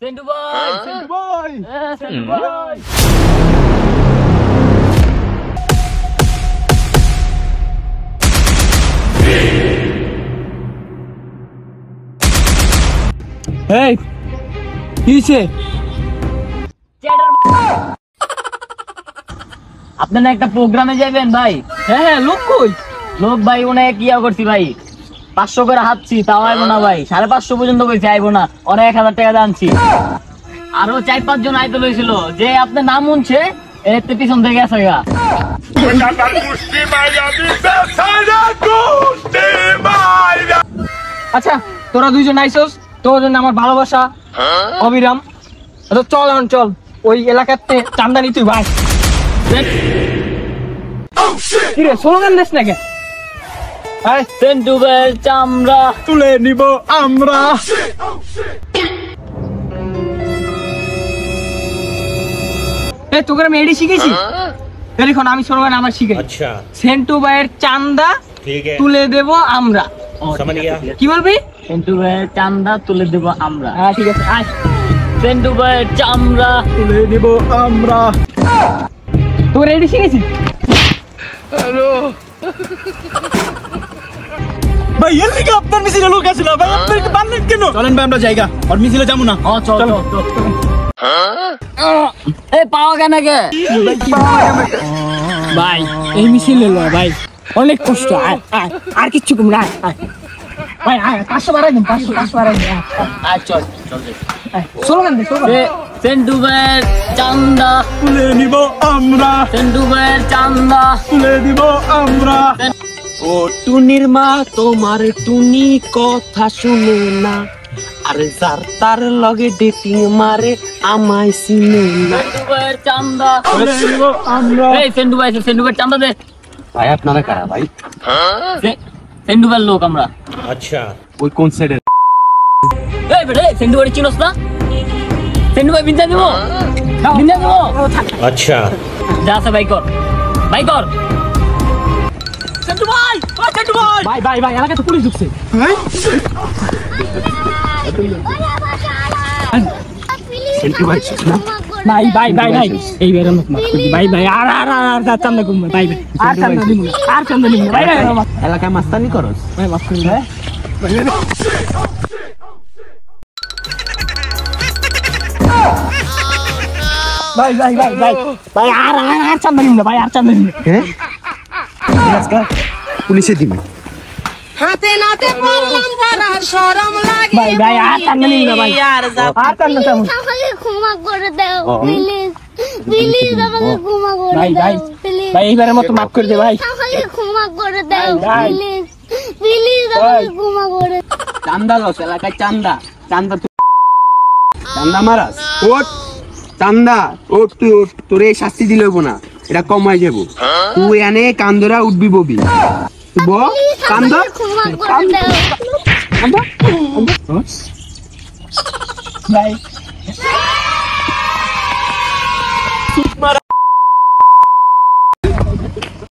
সেন্টু ভাই, সেন্টু ভাই, সেন্টু ভাই। এই কিছে আপনারা একটা প্রোগ্রামে যাবেন ভাই? হ্যাঁ লোক কই? লোক ভাই অনেক ইয়া করছি ভাই, 500 করে হাঁটছি, তাও আইবো না ভাই। 550 পর্যন্ত কইছি, আইবো না। অনেক 1000 টাকা দানছি। আরো 4-5 জন আইতে লইছিল, যে আপনার নাম শুনছে এতে পিছন থেকে গেছে গা। আচ্ছা তোরা দুইজন আইছস, তোর জন্য আমার ভালোবাসা অবিরাম। আচ্ছা চল এখন চল, ওই এলাকাতে চান্দা নিতে ভাই। কিরে স্লোগান দিস না কেন? সেন্টু ভাইয়ের চামড়া তুলে নিব আমরা। এই তোকে আমি এডি শিখেছি, দেখুন আমি স্লোগান আমার শিখাই। अच्छा সেন্টু ভাইয়ের চান্দা ठीक है তুলে দেব আমরা। समझ गया কি বলবি? সেন্টু ভাইয়ের চান্দা তুলে দেব আমরা। হ্যাঁ ঠিক আছে, আয়। সেন্টু ভাইয়ের চামড়া তুলে দেব আমরা। তোর রেডি শিখেছি? ভাই এর লিগে আপনার মিছিলে লোক আছে না ভাই, আপনি কি বানলেন কেন? চলেন ভাই আমরা জায়গা আর মিছিলে যাবো না। চল চল চল। এই পাওয়া কেন কে ভাই এই মিছিল এলো ভাই, অনেক কষ্ট। আয় আয়, আর কিচ্ছু কম না। আয় ভাই আয়, 500 বাড়াই দিন, 500 বাড়াই দিন। আয় চল চল। স্লোগান দে, স্লোগান। সেন্টু ভাইয়ের চান্দা তুলে নিব আমরা, সেন্টু ভাইয়ের চান্দা তুলে দিব আমরা। ও টুনির মা তোমার টুনি কথা শুনে না, আরে যার তার লগে ডেটিং মারে আমায় চিনে না। সেন্টু ভাইয়ের চান্দা তুলে নিব আমরা। এই সেন্টু ভাইয়ের চান্দা দে ভাই আপনারা কারা ভাই? সেন্টু ভাইয়ের লোক আমরা। अच्छा ওই কোন সাইডে? এই বেটা সেন্টু ভাই চিনোস না? সেন্টু ভাই বিন্দা দেবো, বিন্দা দেবো। अच्छा যা আছে ভাই কর, ভাই কর। সেন্টু ভাই, ওই সেন্টু ভাই। ভাই ভাই ভাই, এলাকাতে পুলিশ ঢুকছে। সেন্টু ভাই না? ভাই ভাই ভাই ভাই, এই বের মত মাফ করবি ভাই ভাই। আর আর আর আর চান্দা কম ভাই ভাই, আর চান্দা নিব না, আর চান্দা নিব না ভাই ভাই। এলাকায় মাস্তানি করস? ভাই মাফ করবি ভাই। ভাই ভাই ভাই ভাই ভাই, আর আর আর চান্দা নিব না ভাই, আর চান্দা নিব না। হ্যাঁ আজকাল পুলিশে দিবে। হাতে নাতে পড়লাম ধরা শরম লাগে ভাই ভাই, আর চান্দা নিব না ভাই, আর যাব আর চান্দা চাবো। আমাকে ক্ষমা করে দাও প্লিজ, প্লিজ আমাকে ক্ষমা করে ভাই ভাই দাও প্লিজ, ভাই, এইবারের মতো মাফ করে দে ভাই। আমাকে ক্ষমা করে দাও ভাই। প্লিজ, প্লিজ আমাকে ক্ষমা করে দাও। চান্দা লস এলাকায় চান্দা, চান্দা চান্দা মারাস। ওট চান্দা ওট, তুই ওট, তোরে শাস্তি দিলে হবো না, এটা কমাই যাবো। তুই এনে কান্দরা উঠবি ববি, ব কান্দ আমাকে ক্ষমা করে দাও। ভাই